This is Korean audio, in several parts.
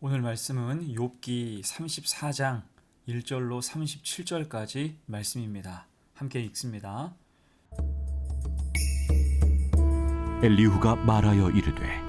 오늘 말씀은 욥기 34장 1절로 37절까지 말씀입니다. 함께 읽습니다. 엘리후가 말하여 이르되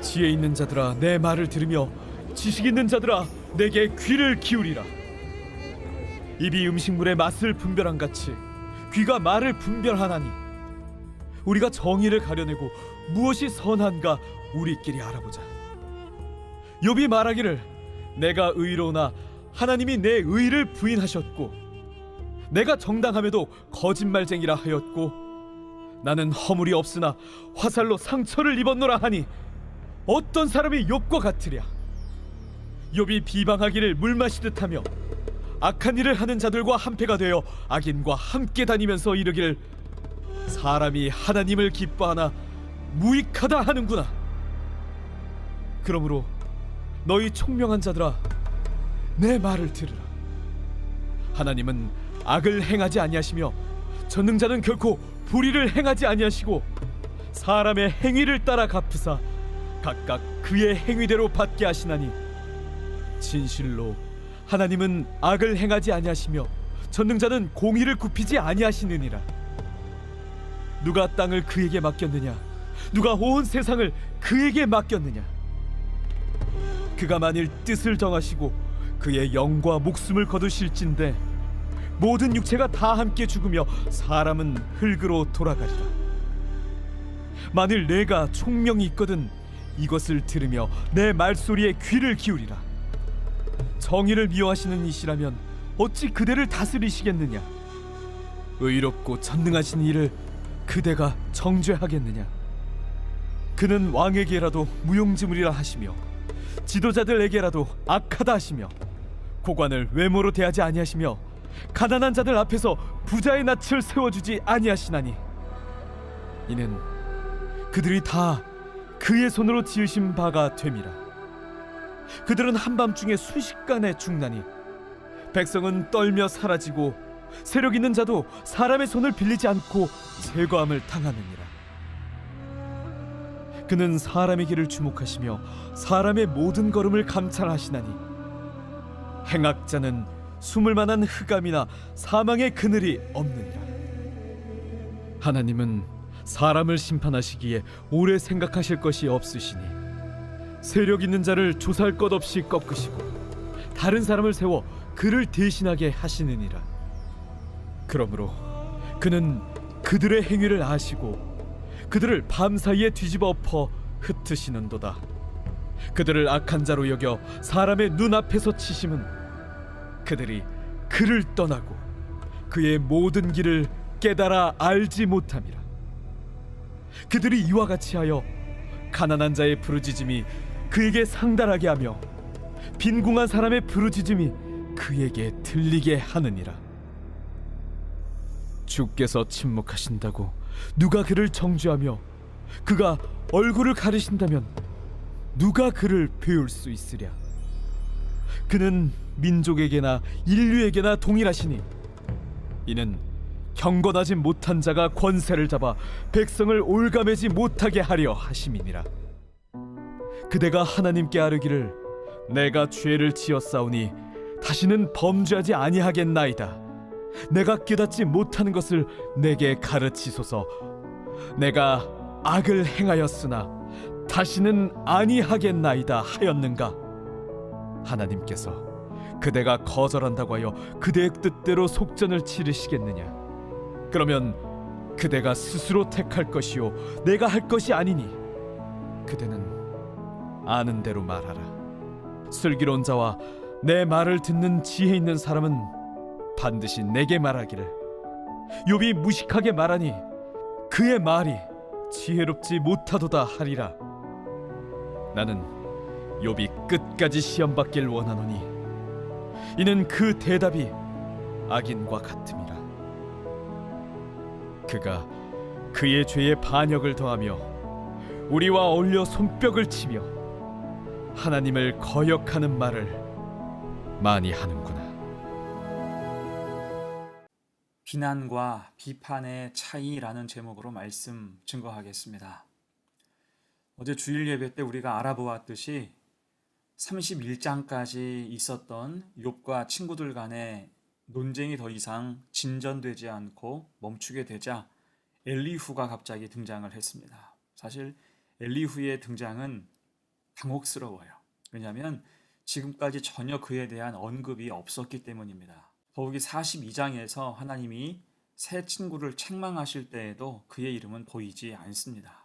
지혜 있는 자들아 내 말을 들으며 지식 있는 자들아 내게 귀를 기울이라. 입이 음식물의 맛을 분별한 같이 귀가 말을 분별하나니 우리가 정의를 가려내고 무엇이 선한가 우리끼리 알아보자. 욥이 말하기를 내가 의로우나 하나님이 내 의를 부인하셨고 내가 정당함에도 거짓말쟁이라 하였고 나는 허물이 없으나 화살로 상처를 입었노라 하니 어떤 사람이 욥과 같으랴. 욥이 비방하기를 물 마시듯 하며 악한 일을 하는 자들과 한패가 되어 악인과 함께 다니면서 이르기를 사람이 하나님을 기뻐하나 무익하다 하는구나. 그러므로 너희 총명한 자들아 내 말을 들으라. 하나님은 악을 행하지 아니하시며 전능자는 결코 불의를 행하지 아니하시고 사람의 행위를 따라 갚으사 각각 그의 행위대로 받게 하시나니 진실로 하나님은 악을 행하지 아니하시며 전능자는 공의를 굽히지 아니하시느니라. 누가 땅을 그에게 맡겼느냐? 누가 온 세상을 그에게 맡겼느냐? 그가 만일 뜻을 정하시고 그의 영과 목숨을 거두실진데 모든 육체가 다 함께 죽으며 사람은 흙으로 돌아가리라. 만일 내가 총명이 있거든 이것을 들으며 내 말소리에 귀를 기울이라. 정의를 미워하시는 이시라면 어찌 그대를 다스리시겠느냐? 의롭고 전능하신 이를 그대가 정죄하겠느냐? 그는 왕에게라도 무용지물이라 하시며 지도자들에게라도 악하다 하시며 고관을 외모로 대하지 아니하시며 가난한 자들 앞에서 부자의 낯을 세워주지 아니하시나니 이는 그들이 다 그의 손으로 지으신 바가 됨이라. 그들은 한밤중에 순식간에 죽나니 백성은 떨며 사라지고 세력 있는 자도 사람의 손을 빌리지 않고 제거함을 당하느니라. 그는 사람의 길을 주목하시며 사람의 모든 걸음을 감찰하시나니 행악자는 숨을 만한 흑암이나 사망의 그늘이 없느니라. 하나님은 사람을 심판하시기에 오래 생각하실 것이 없으시니 세력 있는 자를 조사할 것 없이 꺾으시고 다른 사람을 세워 그를 대신하게 하시느니라. 그러므로 그는 그들의 행위를 아시고 그들을 밤사이에 뒤집어 엎어 흩으시는도다. 그들을 악한 자로 여겨 사람의 눈앞에서 치심은 그들이 그를 떠나고 그의 모든 길을 깨달아 알지 못함이라. 그들이 이와 같이 하여 가난한 자의 부르짖음이 그에게 상달하게 하며 빈궁한 사람의 부르짖음이 그에게 들리게 하느니라. 주께서 침묵하신다고 누가 그를 정죄하며 그가 얼굴을 가리신다면 누가 그를 배울 수 있으랴. 그는 민족에게나 인류에게나 동일하시니 이는 경건하지 못한 자가 권세를 잡아 백성을 올가매지 못하게 하려 하심이니라. 그대가 하나님께 아뢰기를 내가 죄를 지었사오니 다시는 범죄하지 아니하겠나이다. 내가 깨닫지 못하는 것을 내게 가르치소서. 내가 악을 행하였으나 다시는 아니하겠나이다 하였는가? 하나님께서 그대가 거절한다고 하여 그대의 뜻대로 속전을 치르시겠느냐? 그러면 그대가 스스로 택할 것이요 내가 할 것이 아니니 그대는 아는 대로 말하라. 슬기로운 자와 내 말을 듣는 지혜 있는 사람은 반드시 내게 말하기를 욥이 무식하게 말하니 그의 말이 지혜롭지 못하도다 하리라. 나는 욥이 끝까지 시험받길 원하노니 이는 그 대답이 악인과 같음이라. 그가 그의 죄에 반역을 더하며 우리와 어울려 손뼉을 치며 하나님을 거역하는 말을 많이 하는구나. 비난과 비판의 차이라는 제목으로 말씀 증거하겠습니다. 어제 주일 예배 때 우리가 알아보았듯이 31장까지 있었던 욥과 친구들 간의 논쟁이 더 이상 진전되지 않고 멈추게 되자 엘리후가 갑자기 등장을 했습니다. 사실 엘리후의 등장은 당혹스러워요. 왜냐하면 지금까지 전혀 그에 대한 언급이 없었기 때문입니다. 더욱이 42장에서 하나님이 새 친구를 책망하실 때에도 그의 이름은 보이지 않습니다.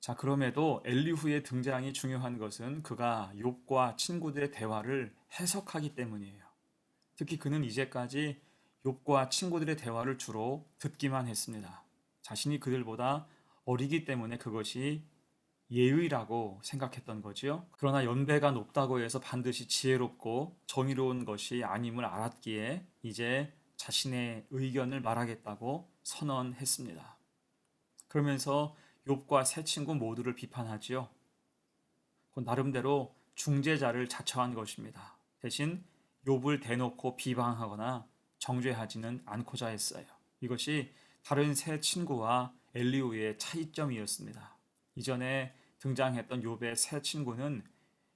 자, 그럼에도 엘리후의 등장이 중요한 것은 그가 욥과 친구들의 대화를 해석하기 때문이에요. 특히 그는 이제까지 욥과 친구들의 대화를 주로 듣기만 했습니다. 자신이 그들보다 어리기 때문에 그것이 예의라고 생각했던 거지요. 그러나 연배가 높다고 해서 반드시 지혜롭고 정의로운 것이 아님을 알았기에 이제 자신의 의견을 말하겠다고 선언했습니다. 그러면서 욥과 세 친구 모두를 비판하지요. 그 나름대로 중재자를 자처한 것입니다. 대신 욥을 대놓고 비방하거나 정죄하지는 않고자 했어요. 이것이 다른 세 친구와 엘리후의 차이점이었습니다. 이전에 등장했던 욥의 세 친구는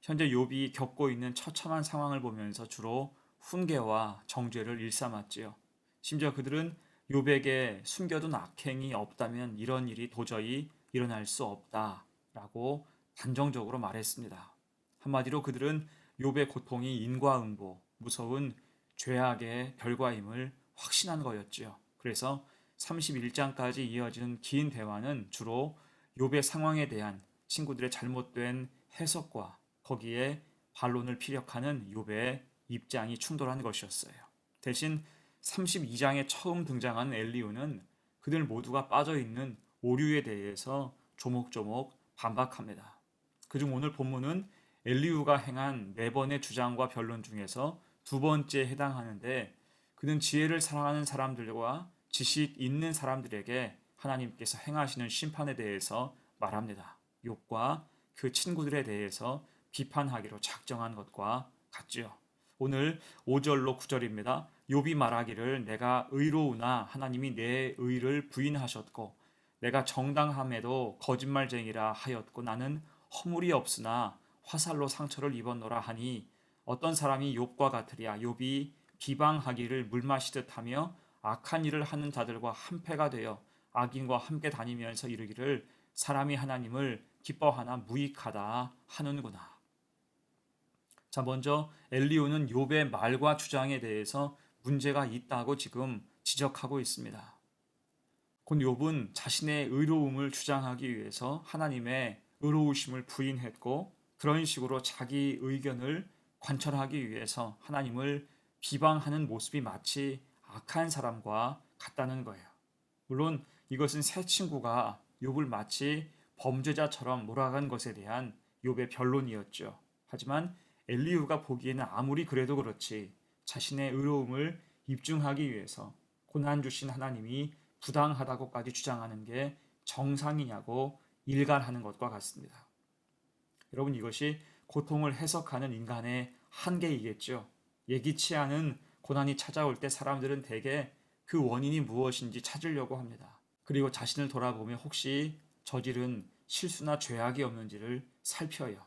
현재 욥이 겪고 있는 처참한 상황을 보면서 주로 훈계와 정죄를 일삼았지요. 심지어 그들은 욥에게 숨겨둔 악행이 없다면 이런 일이 도저히 일어날 수 없다라고 단정적으로 말했습니다. 한마디로 그들은 욥의 고통이 인과응보, 무서운 죄악의 결과임을 확신한 거였지요. 그래서 31장까지 이어지는 긴 대화는 주로 욥의 상황에 대한 친구들의 잘못된 해석과 거기에 반론을 피력하는 욥의 입장이 충돌한 것이었어요. 대신 32장에 처음 등장한 엘리후는 그들 모두가 빠져있는 오류에 대해서 조목조목 반박합니다. 그중 오늘 본문은 엘리후가 행한 네 번의 주장과 변론 중에서 두 번째에 해당하는데 그는 지혜를 사랑하는 사람들과 지식 있는 사람들에게 하나님께서 행하시는 심판에 대해서 말합니다. 욥과 그 친구들에 대해서 비판하기로 작정한 것과 같지요. 오늘 5절로 9절입니다. 욥이 말하기를 내가 의로우나 하나님이 내 의를 부인하셨고 내가 정당함에도 거짓말쟁이라 하였고 나는 허물이 없으나 화살로 상처를 입었노라 하니 어떤 사람이 욥과 같으랴. 욥이 비방하기를 물 마시듯 하며 악한 일을 하는 자들과 한패가 되어 악인과 함께 다니면서 이르기를 사람이 하나님을 기뻐하나 무익하다 하는구나. 자, 먼저 엘리후는 욥의 말과 주장에 대해서 문제가 있다고 지금 지적하고 있습니다. 곧 욥은 자신의 의로움을 주장하기 위해서 하나님의 의로우심을 부인했고 그런 식으로 자기 의견을 관철하기 위해서 하나님을 비방하는 모습이 마치 악한 사람과 같다는 거예요. 물론 이것은 새 친구가 욥을 마치 범죄자처럼 몰아간 것에 대한 욥의 변론이었죠. 하지만 엘리후가 보기에는 아무리 그래도 그렇지 자신의 의로움을 입증하기 위해서 고난 주신 하나님이 부당하다고까지 주장하는 게 정상이냐고 일갈하는 것과 같습니다. 여러분, 이것이 고통을 해석하는 인간의 한계이겠죠. 예기치 않은 고난이 찾아올 때 사람들은 대개 그 원인이 무엇인지 찾으려고 합니다. 그리고 자신을 돌아보며 혹시 저지른 실수나 죄악이 없는지를 살펴요.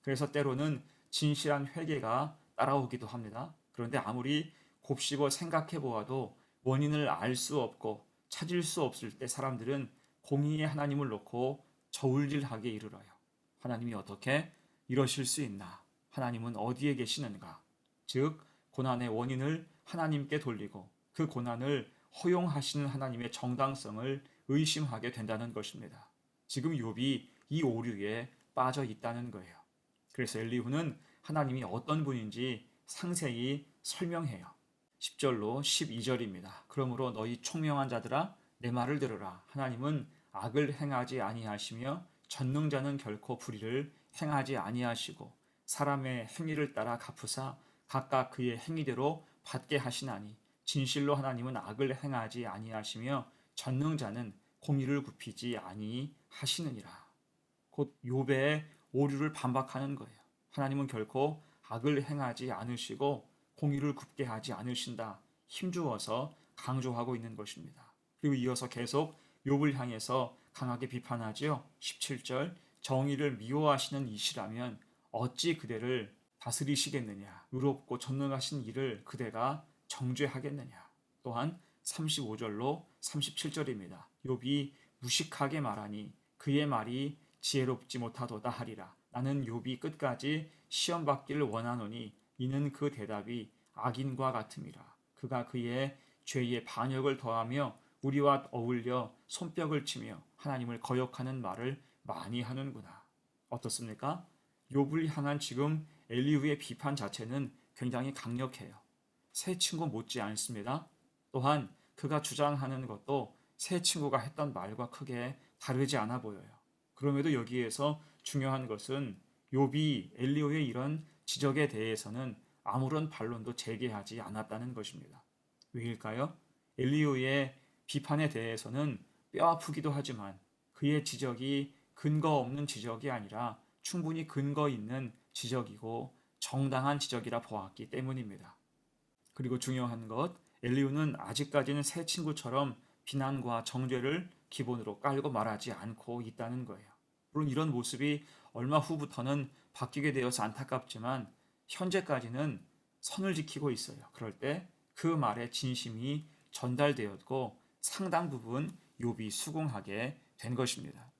그래서 때로는 진실한 회개가 따라오기도 합니다. 그런데 아무리 곱씹어 생각해 보아도 원인을 알 수 없고 찾을 수 없을 때 사람들은 공의의 하나님을 놓고 저울질하게 이르러요. 하나님이 어떻게 이러실 수 있나? 하나님은 어디에 계시는가? 즉 고난의 원인을 하나님께 돌리고 그 고난을 허용하시는 하나님의 정당성을 의심하게 된다는 것입니다. 지금 욥이 이 오류에 빠져 있다는 거예요. 그래서 엘리후는 하나님이 어떤 분인지 상세히 설명해요. 10절로 12절입니다. 그러므로 너희 총명한 자들아 내 말을 들으라. 하나님은 악을 행하지 아니하시며 전능자는 결코 불의를 행하지 아니하시고 사람의 행위를 따라 갚으사 각각 그의 행위대로 받게 하시나니 진실로 하나님은 악을 행하지 아니하시며 전능자는 공의를 굽히지 아니하시느니라. 곧 욥의 오류를 반박하는 거예요. 하나님은 결코 악을 행하지 않으시고 공의를 굽게 하지 않으신다. 힘주어서 강조하고 있는 것입니다. 그리고 이어서 계속 욥을 향해서 강하게 비판하지요. 17절 정의를 미워하시는 이시라면 어찌 그대를 다스리시겠느냐. 의롭고 전능하신 이를 그대가 정죄하겠느냐. 또한 35절로 37절입니다. 욥이 무식하게 말하니 그의 말이 지혜롭지 못하도다 하리라. 나는 욥이 끝까지 시험 받기를 원하노니 이는 그 대답이 악인과 같음이라. 그가 그의 죄의 반역을 더하며 우리와 어울려 손뼉을 치며 하나님을 거역하는 말을 많이 하는구나. 어떻습니까? 욥을 향한 지금 엘리후의 비판 자체는 굉장히 강력해요. 새 친구 못지 않습니다. 또한 그가 주장하는 것도 새 친구가 했던 말과 크게 다르지 않아 보여요. 그럼에도 여기에서 중요한 것은 욥이 엘리후의 이런 지적에 대해서는 아무런 반론도 제기하지 않았다는 것입니다. 왜일까요? 엘리후의 비판에 대해서는 뼈아프기도 하지만 그의 지적이 근거 없는 지적이 아니라 충분히 근거 있는 지적이고 정당한 지적이라 보았기 때문입니다. 그리고 중요한 것, 엘리후는 아직까지는 새 친구처럼 비난과 정죄를 기본으로 깔고 말하지 않고 있다는 거예요. 물론 이런 모습이 얼마 후부터는 바뀌게 되어서 안타깝지만 현재까지는 선을 지키고 있어요. 그럴 때 그 말의 진심이 전달되었고 상당 부분 욥이 수긍하게 된 것입니다.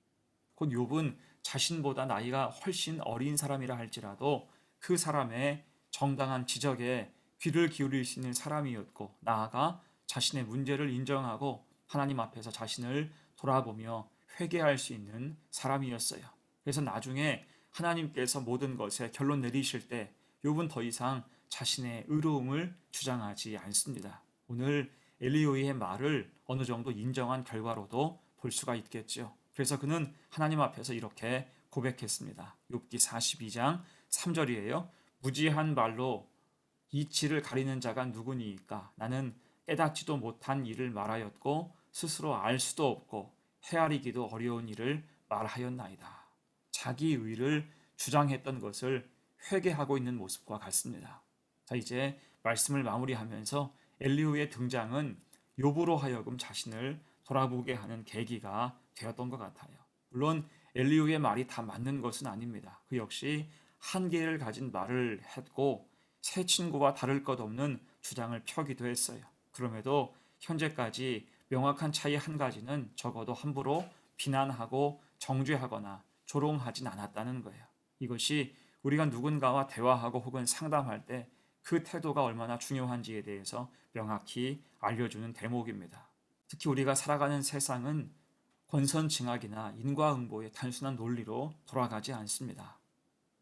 곧 욥은 자신보다 나이가 훨씬 어린 사람이라 할지라도 그 사람의 정당한 지적에 귀를 기울일 수 있는 사람이었고 나아가 자신의 문제를 인정하고 하나님 앞에서 자신을 돌아보며 회개할 수 있는 사람이었어요. 그래서 나중에 하나님께서 모든 것에 결론 내리실 때 욥은 더 이상 자신의 의로움을 주장하지 않습니다. 오늘 엘리후의 말을 어느 정도 인정한 결과로도 볼 수가 있겠죠. 그래서 그는 하나님 앞에서 이렇게 고백했습니다. 욥기 42장 3절이에요. 무지한 말로 이치를 가리는 자가 누구니이까? 나는 깨닫지도 못한 일을 말하였고 스스로 알 수도 없고 헤아리기도 어려운 일을 말하였나이다. 자기 의를 주장했던 것을 회개하고 있는 모습과 같습니다. 자, 이제 말씀을 마무리하면서 엘리후의 등장은 욥으로 하여금 자신을 돌아보게 하는 계기가 되었던 것 같아요. 물론 엘리후의 말이 다 맞는 것은 아닙니다. 그 역시 한계를 가진 말을 했고 새 친구와 다를 것 없는 주장을 펴기도 했어요. 그럼에도 현재까지 명확한 차이 한 가지는 적어도 함부로 비난하고 정죄하거나 조롱하진 않았다는 거예요. 이것이 우리가 누군가와 대화하고 혹은 상담할 때 그 태도가 얼마나 중요한지에 대해서 명확히 알려주는 대목입니다. 특히 우리가 살아가는 세상은 권선징악이나 인과응보의 단순한 논리로 돌아가지 않습니다.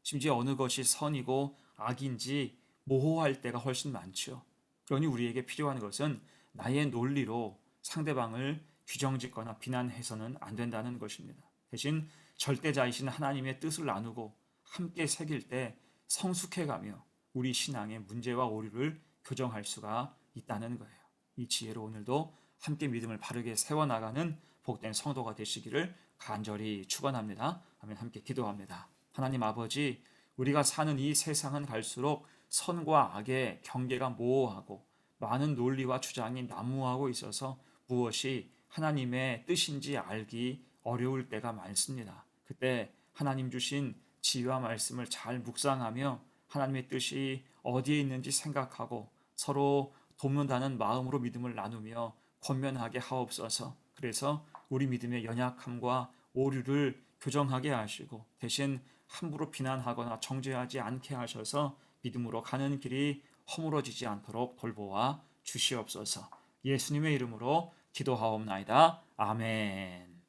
심지어 어느 것이 선이고 악인지 모호할 때가 훨씬 많죠. 그러니 우리에게 필요한 것은 나의 논리로 상대방을 규정짓거나 비난해서는 안 된다는 것입니다. 대신 절대자이신 하나님의 뜻을 나누고 함께 새길 때 성숙해가며 우리 신앙의 문제와 오류를 교정할 수가 있다는 거예요. 이 지혜로 오늘도 함께 믿음을 바르게 세워나가는 복된 성도가 되시기를 간절히 축원합니다. 아멘. 함께 기도합니다. 하나님 아버지, 우리가 사는 이 세상은 갈수록 선과 악의 경계가 모호하고 많은 논리와 주장이 난무하고 있어서 무엇이 하나님의 뜻인지 알기 어려울 때가 많습니다. 그때 하나님 주신 지혜와 말씀을 잘 묵상하며 하나님의 뜻이 어디에 있는지 생각하고 서로 돕는다는 마음으로 믿음을 나누며 권면하게 하옵소서. 그래서 우리 믿음의 연약함과 오류를 교정하게 하시고 대신 함부로 비난하거나 정죄하지 않게 하셔서 믿음으로 가는 길이 허물어지지 않도록 돌보아 주시옵소서. 예수님의 이름으로 기도하옵나이다. 아멘.